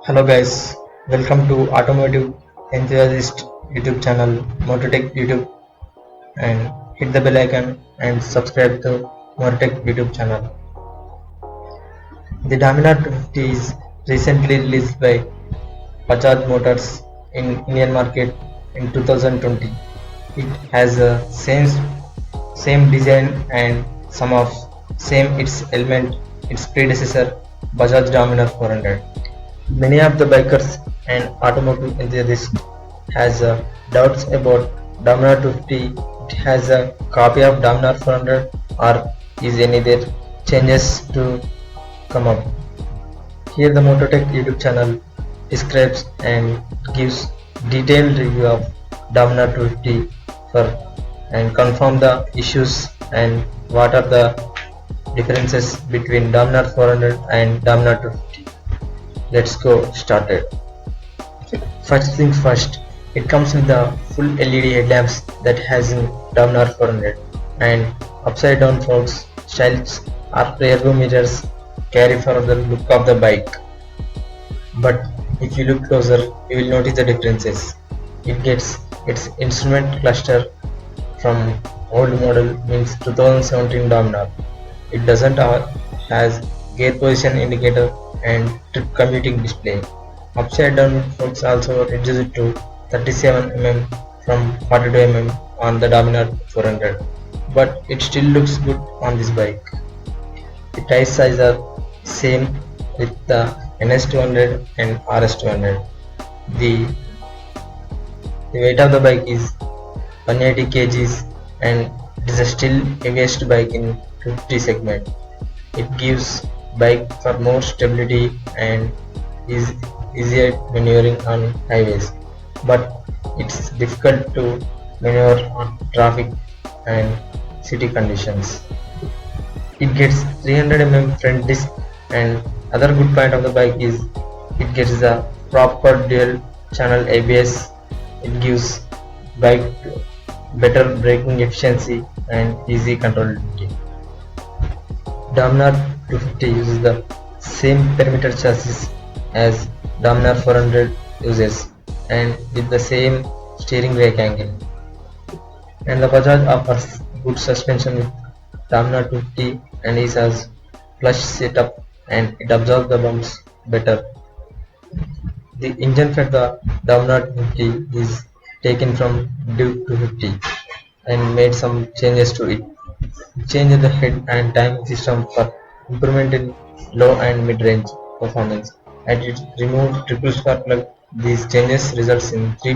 Hello guys, welcome to Automotive Enthusiast YouTube channel Mototech YouTube, and hit the bell icon and subscribe to Mototech YouTube channel. The Dominar 250 is recently released by Bajaj Motors in Indian market in 2020. It has the same design and some of same its element its predecessor Bajaj Dominar 400. Many of the bikers and automotive enthusiasts has doubts about Dominar 250. It has a copy of Dominar 400 or is any there changes to come up. Here the Mototech YouTube channel describes and gives detailed review of Dominar 250 for and confirm the issues and what are the differences between Dominar 400 and Dominar 250. Let's go started. First things first, it comes with the full LED headlamps that has in Dominar 400 and upside down forks styles or rear view mirrors carry for the look of the bike. But if you look closer, you will notice the differences. It gets its instrument cluster from old model means 2017 Dominar. It doesn't has gear position indicator and trip commuting display. Upside down forks also reduced to 37 mm from 42 mm on the Dominar 400, but it still looks good on this bike. The tire size are same with the NS200 and RS200. The, the weight of the bike is 180 kgs and it is a still heaviest bike in 50 segment. It gives bike for more stability and is easier maneuvering on highways, but it's difficult to maneuver on traffic and city conditions. It gets 300 mm front disc, and other good point of the bike is it gets the proper dual channel ABS. It gives bike better braking efficiency and easy controllability. Dominar 250 uses the same perimeter chassis as Dominar 400 uses and with the same steering brake angle. And the Bajaj offers good suspension with Dominar 250 and it has flush setup and it absorbs the bumps better. The engine for the Dominar 250 is taken from Duke 250 and made some changes to it. Changed the head and timing system for improvement in low and mid-range performance, and it removed triple spark plug. These changes results in 3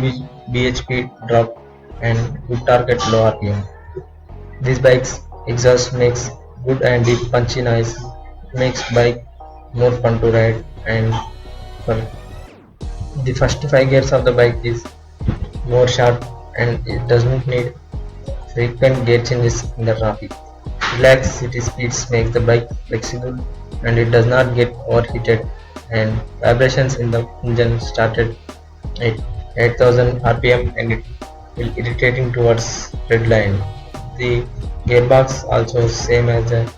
bhp drop and good target low RPM. This bike's exhaust makes good and deep punchy noise. It makes bike more fun to ride, and for the first 5 gears of the bike is more sharp and it does not need frequent gear changes in the traffic. Relaxed city speeds make the bike flexible and it does not get overheated, and vibrations in the engine started at 8000 rpm and it will irritating towards red line. The gearbox also same as the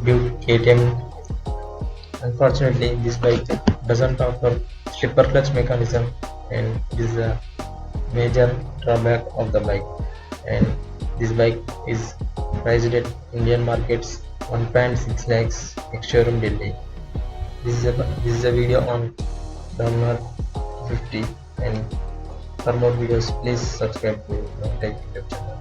Duke KTM. Unfortunately, this bike doesn't offer slipper clutch mechanism and is a major drawback of the bike. And this bike is priced at Indian markets 1.6 lakhs ex-showroom Delhi. This is a video on Dominar 50, and for more videos please subscribe to my YouTube channel.